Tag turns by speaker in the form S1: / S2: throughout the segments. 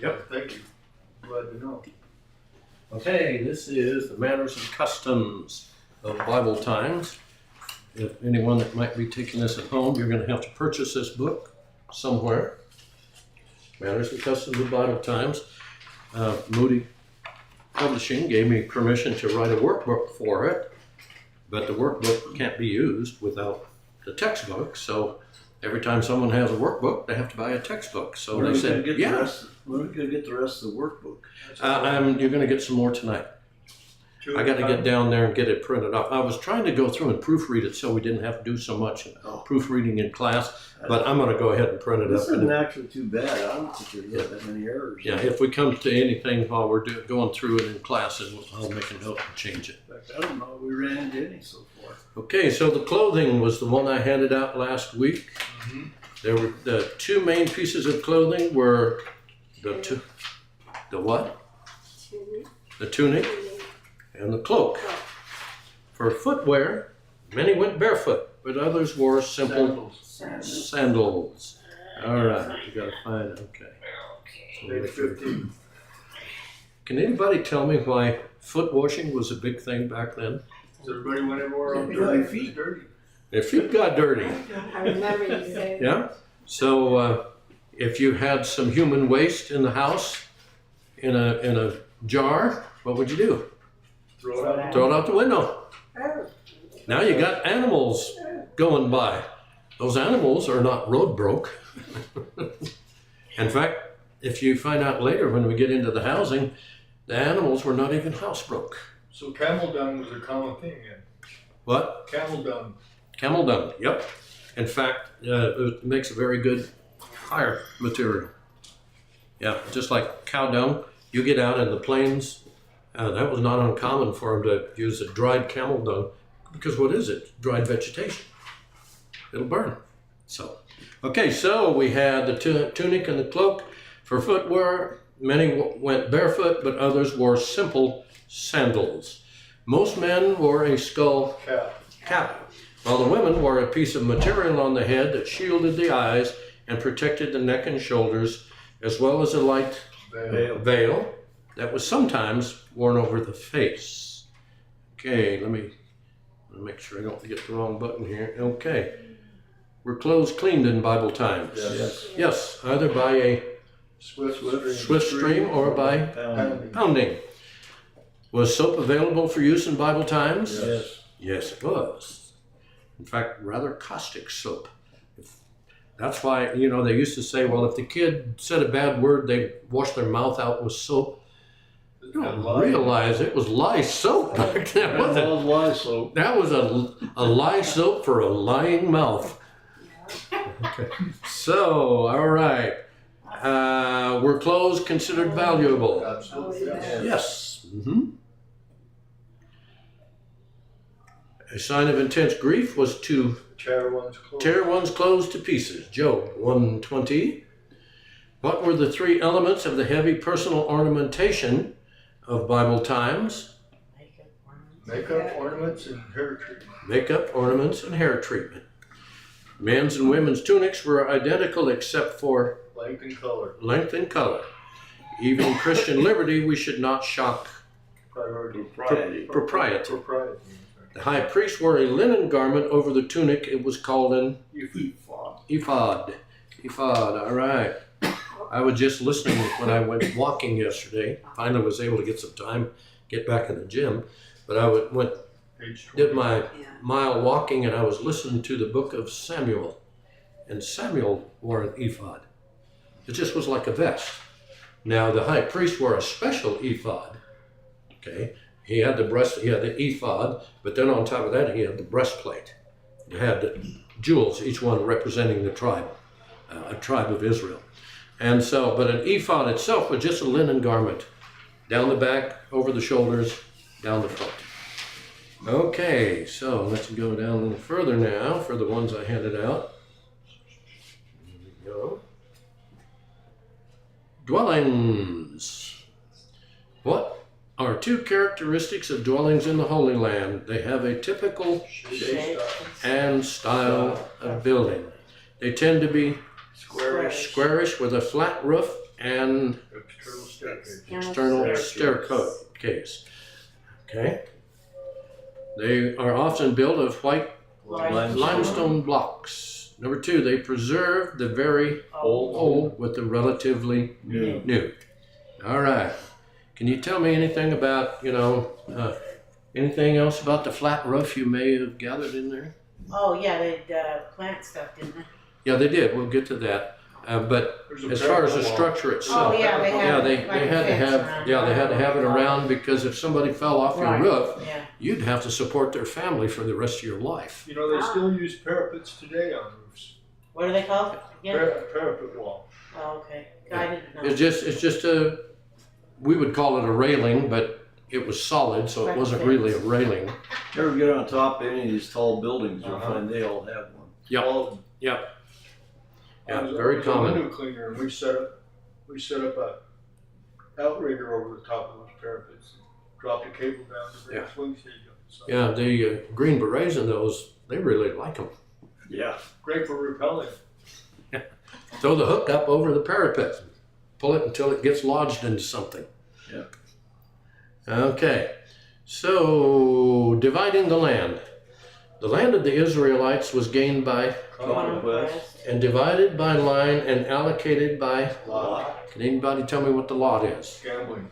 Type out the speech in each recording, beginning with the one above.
S1: Yep.
S2: Thank you. Glad to know.
S1: Okay, this is the Manners and Customs of Bible Times. If anyone that might be taking this at home, you're going to have to purchase this book somewhere. Manners and Customs of Bible Times. Moody Publishing gave me permission to write a workbook for it, but the workbook can't be used without the textbook. So every time someone has a workbook, they have to buy a textbook. So they said, yeah.
S3: When are we going to get the rest of the workbook?
S1: You're going to get some more tonight. I got to get down there and get it printed off. I was trying to go through and proofread it so we didn't have to do so much proofreading in class, but I'm going to go ahead and print it
S3: This
S1: up.
S3: isn't actually too bad. I don't think there's that many errors.
S1: Yeah, if we come to anything while we're going through it in classes, I'll make a note and change it.
S3: In fact, I don't know if we ran into any so far.
S1: Okay, so the clothing was the one I handed out last week.
S2: Mm-hmm.
S1: There were the two main pieces of clothing were the what? The tunic and the cloak. For footwear, many went barefoot, but others wore simple sandals. All right, you got to find it. Okay.
S2: Page 15.
S1: Can anybody tell me why foot washing was a big thing back then?
S2: Everybody went everywhere on
S3: Yeah,
S2: dirty
S3: feet.
S2: feet. Dirty.
S1: Their feet got dirty.
S4: I remember you saying.
S1: Yeah. So if you had some human waste in the house, in a jar, what would you do?
S2: Throw it out.
S1: Throw it out the window.
S4: Oh,
S1: Now you got animals going by. Those animals are not road broke. In fact, if you find out later when we get into the housing, the animals were not even house broke.
S2: So camel dung was a common thing then.
S1: What?
S2: Camel dung.
S1: Camel dung, yep. In fact, it makes a very good fire material. Yeah, just like cow dung. You get out in the plains, that was not uncommon for them to use a dried camel dung, because what is it? Dried vegetation. It'll burn. So, okay, so we had the tunic and the cloak. For footwear, many went barefoot, but others wore simple sandals. Most men wore a skull cap, while the women wore a piece of material on the head that shielded the eyes and protected the neck and shoulders, as well as a light veil that was sometimes worn over the face. Okay, let me make sure I don't get the wrong button here. Okay. Were clothes cleaned in Bible times?
S2: Yes.
S1: Yes, either by a swift stream or by pounding. Was soap available for use in Bible times?
S3: Yes.
S1: Yes, it was. In fact, rather caustic soap. That's why, they used to say, well, if the kid said a bad word, they wash their mouth out with soap. You don't realize it was lye soap back then, was it?
S3: That was lye soap.
S1: That was a lye soap for a lying mouth. Okay. So, all right. Were clothes considered valuable?
S2: Absolutely. Yes.
S1: Yes. A sign of intense grief was to tear one's clothes to pieces. Job 1:20. What were the three elements of the heavy personal ornamentation of Bible times?
S2: Makeup, ornaments, and hair treatment.
S1: Makeup, ornaments, and hair treatment. Men's and women's tunics were identical except for
S2: length and color.
S1: Even Christian liberty, we should not shock
S3: Propriety.
S1: propriety. The high priest wore a linen garment over the tunic. It was called an ephod. Ephod, all right. I was just listening when I went walking yesterday. Finally was able to get some time, get back in the gym. But I did my mile walking, and I was listening to the book of Samuel. And Samuel wore an ephod. It just was like a vest. Now the high priest wore a special ephod. Okay, he had the ephod, but then on top of that he had the breastplate. He had the jewels, each one representing the tribe, a tribe of Israel. And so, but an ephod itself was just a linen garment, down the back, over the shoulders, down the front. Okay, so let's go down a little further now for the ones I handed out. Here we go. Dwellings. What are two characteristics of dwellings in the Holy Land? They have a typical shape and style of building. They tend to be squarish with a flat roof and
S2: External staircase.
S1: external staircase. Okay. They are often built of white limestone blocks. Number 2, they preserve the very old with the relatively new. All right. Can you tell me anything about, anything else about the flat roof you may have gathered in there?
S5: Oh, yeah, they'd plant stuff, didn't they?
S1: Yeah, they did. We'll get to that. But as far as the structure itself,
S5: Oh, yeah, they had
S1: they
S5: like
S1: had to
S5: a fence
S1: have
S5: around
S1: they had to have it around, because if somebody fell off your
S5: Right.
S1: roof,
S5: Yeah.
S1: you'd have to support their family for the rest of your life.
S2: You know, they still use parapets today on roofs.
S5: What are they called? Yeah.
S2: Parapet wall.
S5: Oh, okay. I didn't know.
S1: It's just we would call it a railing, but it was solid, so it wasn't really a railing.
S3: You ever get on top of any of these tall buildings, you'll find they all have one.
S1: Yep.
S2: All-
S1: Yep.
S2: I
S1: Yeah,
S2: was
S1: very
S2: a
S1: common.
S2: window cleaner, and we set up a outrigger over the top of those parapets. Dropped a cable down to bring
S1: Yeah.
S2: a swing stage up. So
S1: Yeah, the Green Berets in those, they really like them.
S3: Yeah.
S2: great for repelling.
S1: Throw the hook up over the parapet. Pull it until it gets lodged into something.
S3: Yeah.
S1: Okay. So, dividing the land. The land of the Israelites was gained by
S3: Conquest.
S1: and divided by line and allocated by.
S2: Lot.
S1: Can anybody tell me what the lot is?
S2: Gambling.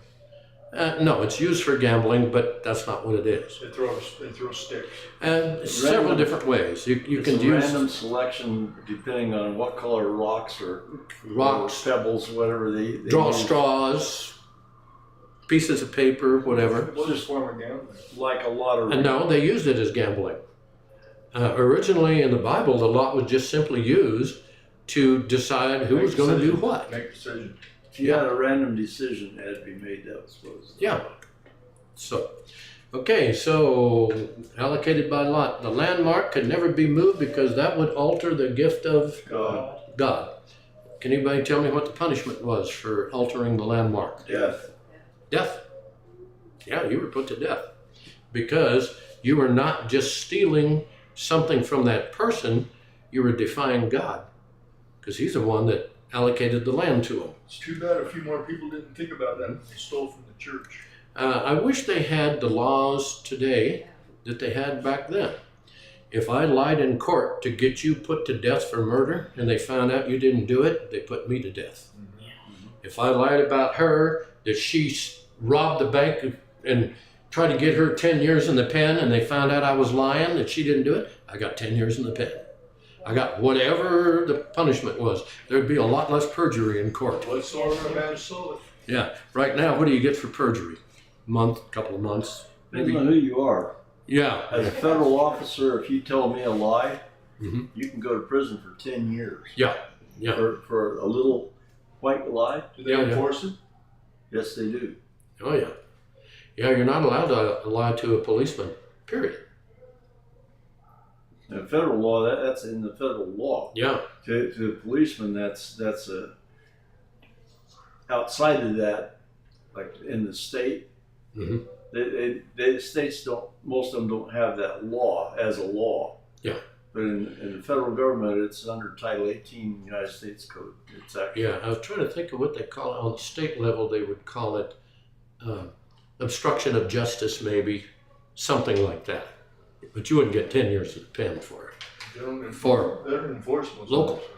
S1: No, it's used for gambling, but that's not what it is.
S2: They throw sticks.
S1: And several different ways. You
S3: It's
S1: can
S3: a
S1: use
S3: random selection depending on what color rocks or
S1: rocks,
S3: pebbles, whatever they
S1: draw
S3: use.
S1: straws, pieces of paper, whatever.
S2: What is form of gambling?
S3: Like a lottery.
S1: And no, they used it as gambling. Originally in the Bible, the lot was just simply used to decide who was going to do what.
S2: Make decisions.
S3: If you had a random decision that had to be made, that was supposed to.
S1: Yeah. So, okay, so allocated by lot. The landmark could never be moved because that would alter the gift of God. Can anybody tell me what the punishment was for altering the landmark?
S3: Death.
S1: Death. Yeah, you were put to death because you were not just stealing something from that person, you were defying God because he's the one that allocated the land to him.
S2: It's too bad a few more people didn't think about that when they stole from the church.
S1: I wish they had the laws today that they had back then. If I lied in court to get you put to death for murder and they found out you didn't do it, they put me to death. If I lied about her, that she robbed the bank and tried to get her 10 years in the pen and they found out I was lying, that she didn't do it, I got 10 years in the pen. I got whatever the punishment was. There'd be a lot less perjury in court.
S2: What's all a man soul?
S1: Yeah, right now, what do you get for perjury? Month, couple of months,
S3: Depends
S1: maybe.
S3: on who you are.
S1: Yeah.
S3: As a federal officer, if you tell me a lie,
S1: Mhm.
S3: you can go to prison for 10 years.
S1: Yeah.
S3: For a little white lie?
S2: Do they
S1: Yeah, yeah.
S2: enforce it?
S3: Yes, they do.
S1: Oh, yeah. Yeah, you're not allowed to lie to a policeman, period.
S3: In federal law, that's in the federal law.
S1: Yeah.
S3: To a policeman, that's a outside of that, like in the state,
S1: hmm
S3: the states don't. Most of them don't have that law as a law.
S1: Yeah.
S3: But in the federal government, it's under Title 18 United States Code. It's actually
S1: Yeah, I was trying to think of what they call it. On the state level, they would call it obstruction of justice, maybe. Something like that. But you wouldn't get 10 years in the pen for it.
S2: They don't
S1: For
S2: they don't enforce most
S1: local.
S2: of it.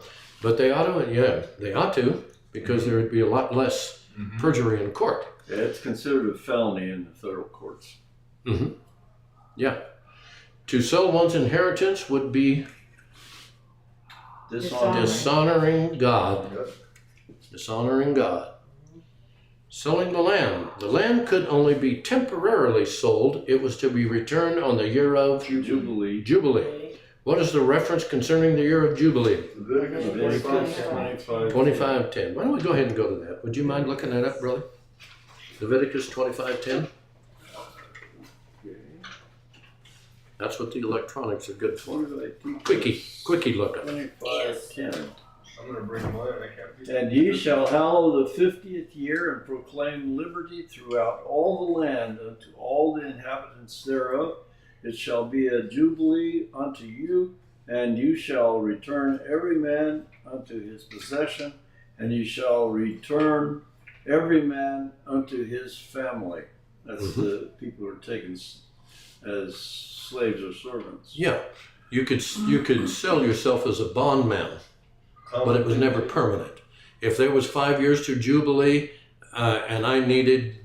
S1: But they ought to, yeah, they ought to, because there would be a lot less perjury in court.
S3: yeah, it's considered a felony in the federal courts.
S1: Mm-hmm. Yeah. To sell one's inheritance would be
S3: Dishonoring.
S1: dishonoring God.
S2: Yep.
S1: Dishonoring God. Selling the land. The land could only be temporarily sold. It was to be returned on the year of
S3: Jubilee.
S1: Jubilee. What is the reference concerning the year of Jubilee?
S2: Leviticus 25:10.
S1: 25:10. Why don't we go ahead and go to that? Would you mind looking that up, brother? Leviticus 25:10. That's what the electronics are good for. Quickie look up.
S3: 25:10.
S2: I'm gonna bring mine. I can't be.
S3: And ye shall hallow the 50th year and proclaim liberty throughout all the land unto all the inhabitants thereof. It shall be a jubilee unto you, and you shall return every man unto his possession, and ye shall return every man unto his family. That's the people who are taken as slaves or servants.
S1: Yeah, you could sell yourself as a bondman, but it was never permanent. If there was 5 years to Jubilee, and I needed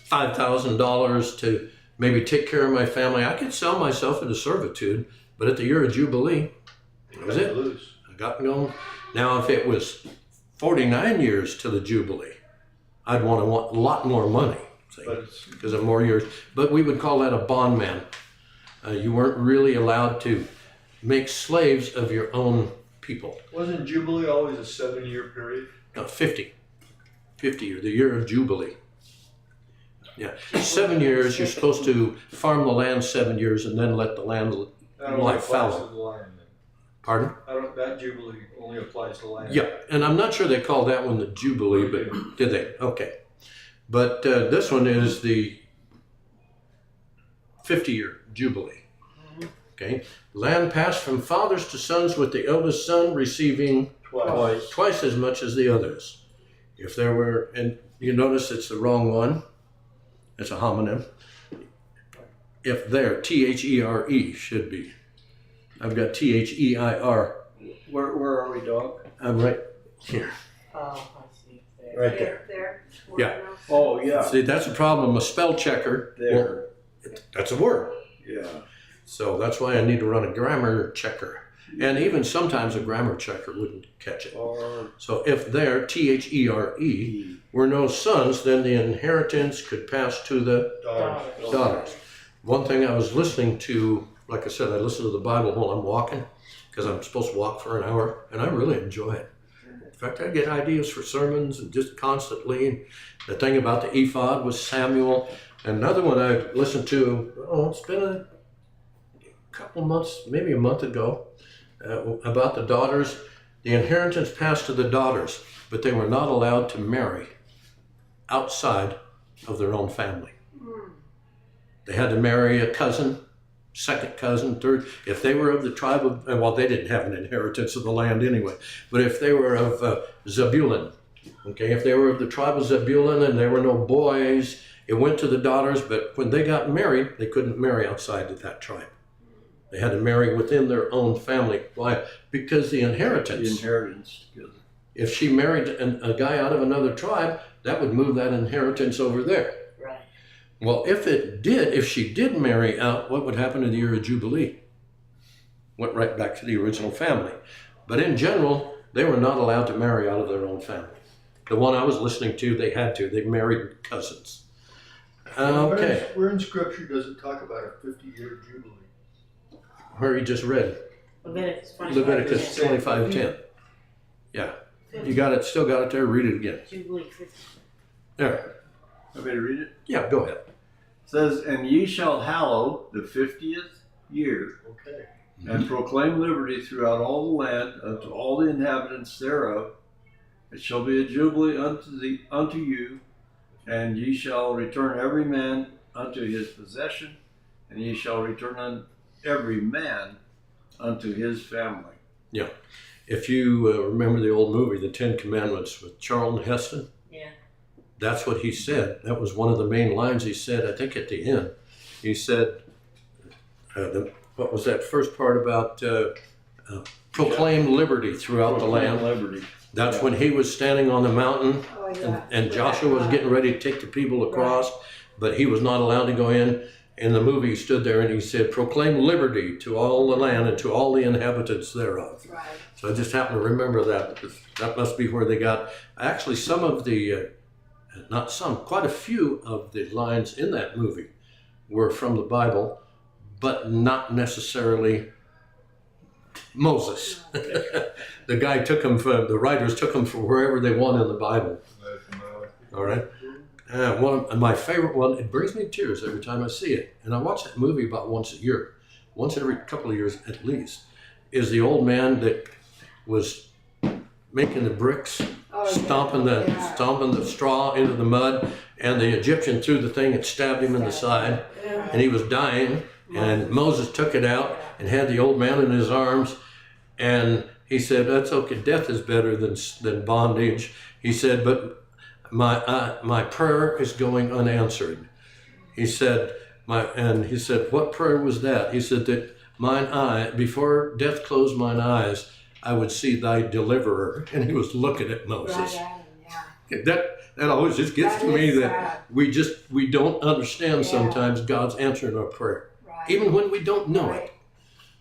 S1: $5,000 to maybe take care of my family, I could sell myself into servitude. But at the year of Jubilee, that was it. I got going. Now, if it was 49 years to the Jubilee, I'd want a lot more money, because of more years. But we would call that a bondman. You weren't really allowed to make slaves of your own people.
S2: Wasn't Jubilee always a 7-year period?
S1: No, 50 years, the year of Jubilee. Yeah, 7 years, you're supposed to farm the land 7 years and then let the land lie fallow. Pardon?
S2: That Jubilee only applies to land.
S1: Yeah, and I'm not sure they called that one the Jubilee, but did they? Okay. But this one is the 50-year Jubilee. Okay. Land passed from fathers to sons, with the eldest son receiving twice as much as the others. If there were, and you notice it's the wrong one. It's a homonym. If there, T-H-E-R-E should be. I've got T-H-E-I-R.
S3: Where are we, dog?
S1: I'm right here.
S5: Oh, I see. There.
S1: Right there.
S4: There.
S1: Yeah.
S3: Oh, yeah.
S1: See, that's a problem. A spell checker.
S3: There.
S1: That's a word.
S3: Yeah.
S1: So that's why I need to run a grammar checker. And even sometimes a grammar checker wouldn't catch it. So if there, T-H-E-R-E, were no sons, then the inheritance could pass to the daughters. One thing I was listening to, like I said, I listen to the Bible while I'm walking, because I'm supposed to walk for an hour, and I really enjoy it. In fact, I get ideas for sermons and just constantly. The thing about the ephod was Samuel. Another one I listened to, it's been a couple months, maybe a month ago, about the daughters. The inheritance passed to the daughters, but they were not allowed to marry outside of their own family. They had to marry a cousin, second cousin, third. If they were of the tribe of, well, they didn't have an inheritance of the land anyway, but if they were of Zebulun, okay, if they were of the tribe of Zebulun and there were no boys, it went to the daughters, but when they got married, they couldn't marry outside of that tribe. They had to marry within their own family. Why? Because the inheritance.
S3: The inheritance together.
S1: If she married a guy out of another tribe, that would move that inheritance over there.
S5: Right.
S1: Well, if she did marry out, what would happen in the year of Jubilee? Went right back to the original family. But in general, they were not allowed to marry out of their own family. The one I was listening to, they had to. They married cousins. Okay.
S2: Where in Scripture does it talk about a 50-year Jubilee?
S1: Where you just read.
S5: Leviticus 25.
S1: Leviticus 25:10. Yeah. You got it, still got it there, read it again.
S5: Jubilee 50.
S1: There.
S3: Want me to read it?
S1: Yeah, go ahead.
S3: It says, and ye shall hallow the 50th year,
S2: Okay.
S3: and proclaim liberty throughout all the land unto all the inhabitants thereof. It shall be a jubilee unto you, and ye shall return every man unto his possession, and ye shall return every man unto his family.
S1: Yeah. If you remember the old movie, The 10 Commandments, with Charlton Heston,
S5: Yeah.
S1: that's what he said. That was one of the main lines he said, I think at the end. He said, what was that first part about proclaim liberty throughout the land?
S3: Liberty.
S1: That's when he was standing on the mountain and Joshua was getting ready to take the people across, but he was not allowed to go in. In the movie, he stood there and he said, proclaim liberty to all the land and to all the inhabitants thereof.
S4: Right.
S1: So I just happen to remember that, because that must be where they got, actually some of the, not some, quite a few of the lines in that movie were from the Bible, but not necessarily Moses. The guy took them from, the writers took them from wherever they want in the Bible. All right. My favorite one, it brings me to tears every time I see it, and I watch that movie about once a year, once every couple of years at least, is the old man that was making the bricks, stomping the straw into the mud, and the Egyptian threw the thing and stabbed him in the side, and he was dying, and Moses took it out and had the old man in his arms, and He said, that's okay. Death is better than bondage. He said, but my prayer is going unanswered. He said, what prayer was that? He said that before death closed mine eyes, I would see thy deliverer. And he was looking at Moses. That always just gets to me that we don't understand sometimes God's answering our prayer, even when we don't know it.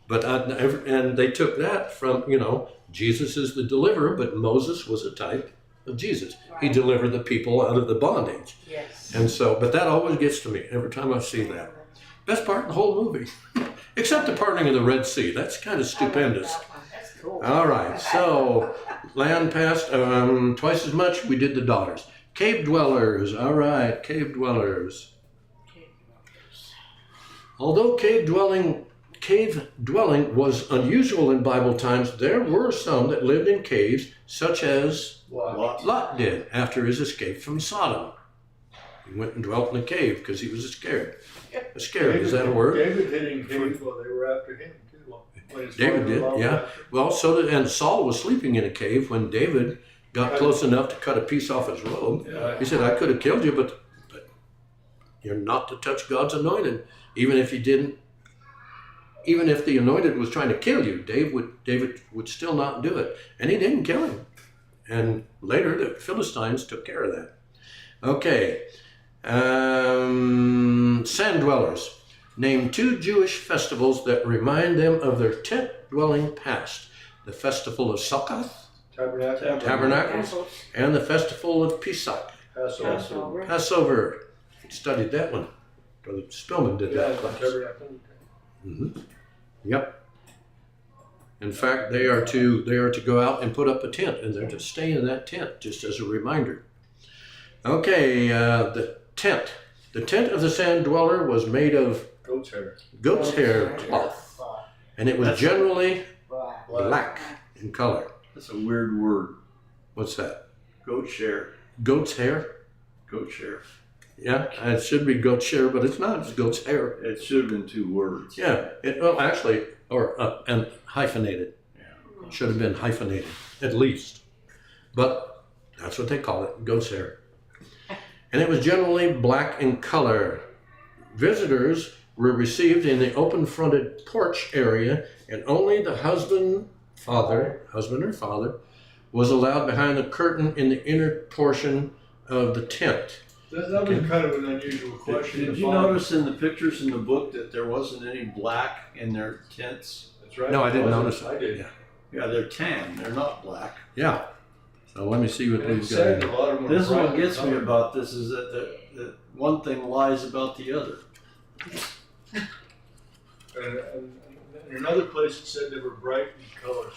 S1: But and they took that from, Jesus is the deliverer, but Moses was a type of Jesus. He delivered the people out of the bondage.
S5: Yes.
S1: And so, but that always gets to me every time I see that. Best part of the whole movie, except the parting of the Red Sea. That's kind of stupendous.
S5: That's cool.
S1: All right, so land passed twice as much. We did the daughters. Cave dwellers. All right, cave dwellers. Although cave dwelling was unusual in Bible times, there were some that lived in caves, such as Lot did after his escape from Sodom. He went and dwelt in a cave because he was scared. Scared, is that a word?
S2: David hid in caves while they were after him too.
S1: David did, yeah. Well, and Saul was sleeping in a cave when David got close enough to cut a piece off his robe.
S2: Yeah.
S1: He said, I could have killed you, but you're not to touch God's anointed. Even if the anointed was trying to kill you, David would still not do it. And he didn't kill him. And later, the Philistines took care of that. Okay. Sand dwellers. Name 2 Jewish festivals that remind them of their tent-dwelling past. The festival of Succoth, Tabernacles, and the festival of Pesach, Passover. Studied that one. Brother Spillman did that class. Mm-hmm. Yep. In fact, they are to go out and put up a tent, and they're to stay in that tent, just as a reminder. Okay, the tent. The tent of the sand dweller was made of goat's hair cloth, and it was generally black in color.
S3: That's a weird word.
S1: What's that?
S3: Goat share.
S1: Goat's hair?
S3: Goat share.
S1: Yeah, it should be goat's hair, but it's not. It's goat's hair.
S3: It should have been 2 words.
S1: Yeah, and hyphenated. Yeah. Should have been hyphenated, at least. But that's what they call it, goat's hair. And it was generally black in color. Visitors were received in the open-fronted porch area, and only the husband or father, was allowed behind the curtain in the inner portion of the tent.
S2: That was kind of an unusual question.
S3: Did you notice in the pictures in the book that there wasn't any black in their tents?
S2: That's right.
S1: No, I didn't notice it.
S2: I did.
S3: Yeah, they're tan. They're not black.
S1: Yeah. So let me see what we've got.
S2: A lot of them
S3: This is what
S2: bright
S3: gets me
S2: color.
S3: about this is that one thing lies about the other.
S2: And in another place it said they were bright in color.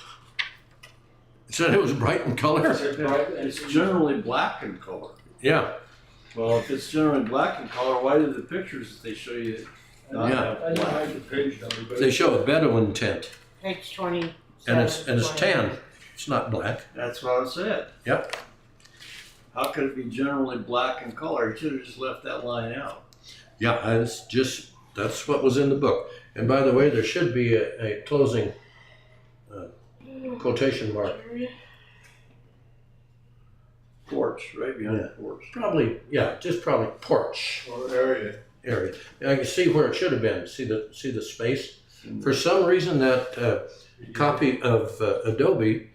S1: It said it was bright in color?
S2: It said bright,
S3: It's generally black in color.
S1: Yeah.
S3: Well, if it's generally black in color, why do the pictures that they show you not
S1: Yeah.
S3: have
S2: I didn't
S3: black?
S2: hide the page number, but
S1: They show a Bedouin tent,
S5: Page 20.
S1: and it's tan. It's not black.
S3: That's what I said.
S1: Yep.
S3: How could it be generally black in color? You should have just left that line out.
S1: Yeah, that's what was in the book. And by the way, there should be a closing quotation mark.
S3: Porch, right behind the porch.
S1: Probably porch
S2: or area.
S1: area. I can see where it should have been. See the space? For some reason, that copy of Adobe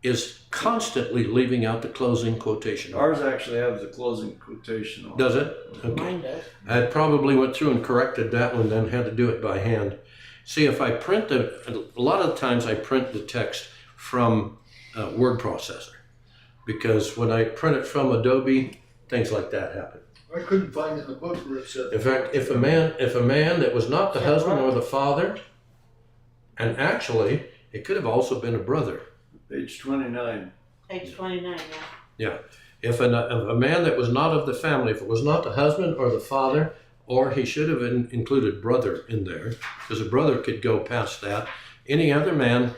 S1: is constantly leaving out the closing quotation mark.
S3: Ours actually has the closing quotation on it.
S1: Does it? Okay.
S5: Mine does.
S1: I probably went through and corrected that one, then had to do it by hand. See, if I print a lot of times I print the text from a word processor, because when I print it from Adobe, things like that happen.
S2: I couldn't find it in the book where it said.
S1: In fact, if a man that was not the husband or the father, and actually it could have also been a brother.
S3: Page 29.
S5: Page 29, yeah.
S1: If a man that was not of the family, if it was not the husband or the father, or he should have included brother in there, because a brother could go past that. Any other man,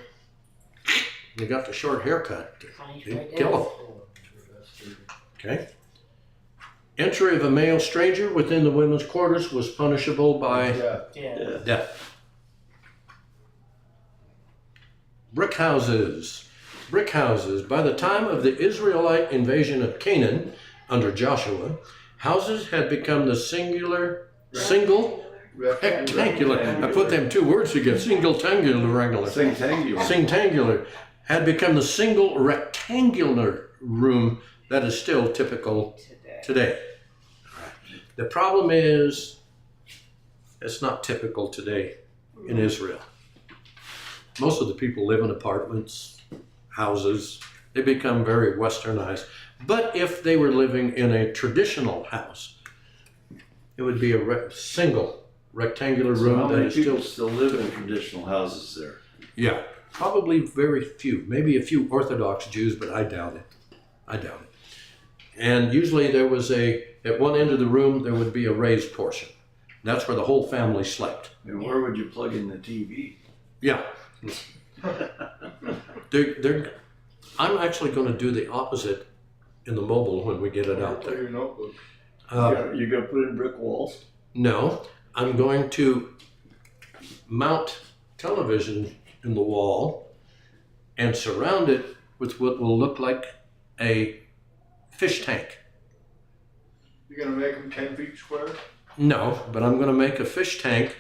S1: they got the short haircut. They'd kill him. Okay. Entry of a male stranger within the women's quarters was punishable by
S2: Yeah.
S5: Yeah.
S1: death. Brick houses. Brick houses. By the time of the Israelite invasion of Canaan under Joshua, houses had become the single, rectangular. I put them two words together. Single-tangular. Singtangular had become the single rectangular room that is still typical today. The problem is, it's not typical today in Israel. Most of the people live in apartments, houses. They become very westernized. But if they were living in a traditional house, it would be a single rectangular room
S3: How
S1: that
S3: many
S1: is
S3: people still live in traditional houses there?
S1: Yeah, probably very few. Maybe a few Orthodox Jews, but I doubt it. I doubt it. And usually there was at one end of the room, there would be a raised portion. That's where the whole family slept.
S3: And where would you plug in the TV?
S1: Yeah. I'm actually going to do the opposite in the mobile when we get it out there.
S2: Your notebook.
S3: You got to put in brick walls?
S1: No, I'm going to mount television in the wall and surround it with what will look like a fish tank.
S2: You're gonna make them 10 feet square?
S1: No, but I'm going to make a fish tank,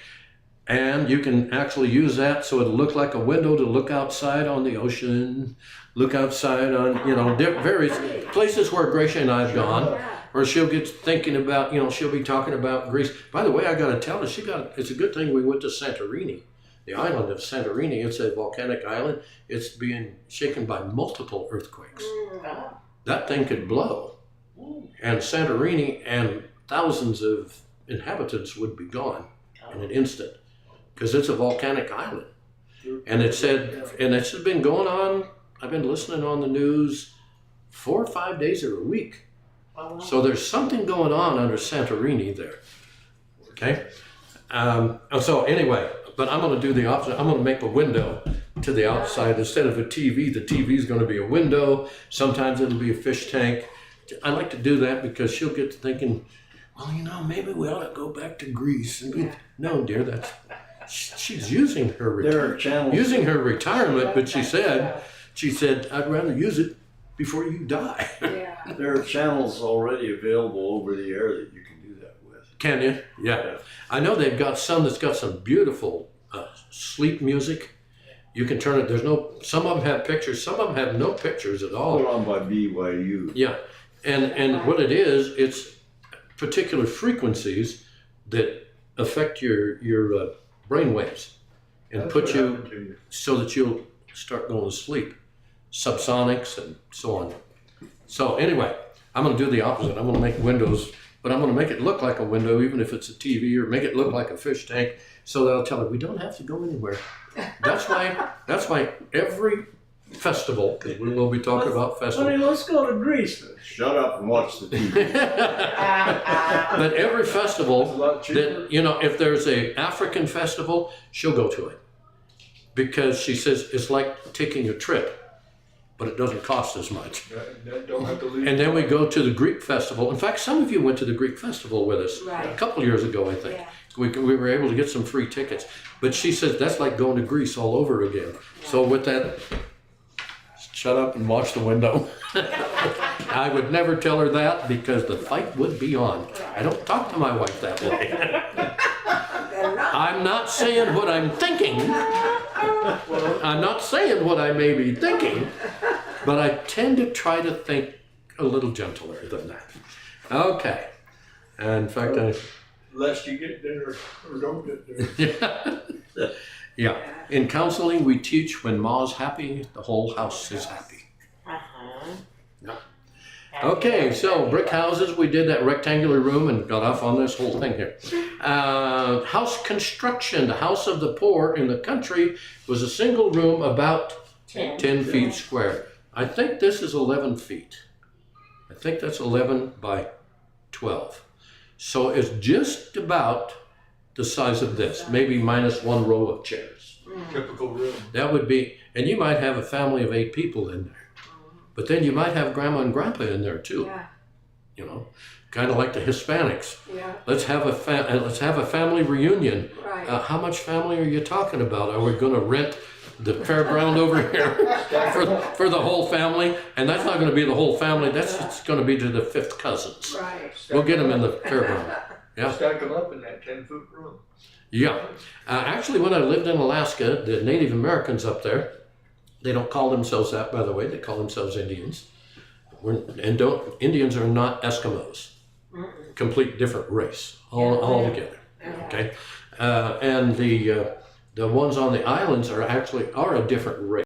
S1: and you can actually use that so it'll look like a window to look outside on the ocean, look outside on, various places where Gracia and I have gone, where she'll get thinking about, she'll be talking about Greece. By the way, I got to tell her, it's a good thing we went to Santorini, the island of Santorini. It's a volcanic island. It's being shaken by multiple earthquakes. That thing could blow. And Santorini and thousands of inhabitants would be gone in an instant, because it's a volcanic island. And it said, and it's been going on, I've been listening on the news 4 or 5 days or a week. So there's something going on under Santorini there. Okay? And so anyway, but I'm going to do the opposite. I'm going to make a window to the outside. Instead of a TV, the TV is going to be a window. Sometimes it'll be a fish tank. I like to do that because she'll get to thinking, well, maybe we ought to go back to Greece. No, dear, she's using her retirement, but she said, I'd rather use it before you die.
S3: There are channels already available over the air that you can do that with.
S1: Can you? Yeah. I know they've got some that's got some beautiful sleep music. You can turn it. Some of them have pictures. Some of them have no pictures at all.
S3: Put on by BYU.
S1: Yeah. And what it is, it's particular frequencies that affect your brain waves and put you so that you'll start going to sleep. Subsonics and so on. So anyway, I'm going to do the opposite. I'm going to make windows, but I'm going to make it look like a window, even if it's a TV, or make it look like a fish tank, so that I'll tell her we don't have to go anywhere. That's why every festival, because we will be talking about festivals.
S3: Honey, let's go to Greece. Shut up and watch the TV.
S1: But every festival that, if there's a African festival, she'll go to it. Because she says it's like taking a trip, but it doesn't cost as much.
S2: Don't have to leave.
S1: And then we go to the Greek festival. In fact, some of you went to the Greek festival with us a couple years ago, I think. Yeah. We were able to get some free tickets. But she says that's like going to Greece all over again. Yeah. So with that, shut up and watch the window. I would never tell her that because the fight would be on. I don't talk to my wife that way. I'm not saying what I'm thinking. I'm not saying what I may be thinking, but I tend to try to think a little gentler than that. Okay. In fact,
S2: lest you get dinner or don't get dinner.
S1: Yeah. In counseling, we teach when Ma's happy, the whole house is happy. Yeah. Okay, so brick houses, we did that rectangular room and got off on this whole thing here. House construction, the house of the poor in the country was a single room about 10 feet square. I think this is 11 feet. I think that's 11 by 12. So it's just about the size of this, maybe minus one row of chairs.
S2: Typical room.
S1: That would be, and you might have a family of 8 people in there. But then you might have grandma and grandpa in there too. Yeah. Kind of like the Hispanics. Yeah. Let's have a family reunion. Right. How much family are you talking about? Are we going to rent the fairground over here for the whole family, and that's not going to be the whole family. That's just going to be to the fifth cousins.
S4: Right.
S1: We'll get them in the fairground. Yeah.
S2: Stack them up in that 10-foot room.
S1: Yeah. Actually, when I lived in Alaska, the Native Americans up there, they don't call themselves that, by the way. They call themselves Indians. Indians are not Eskimos. Complete different race altogether. Okay. And the ones on the islands are a different race.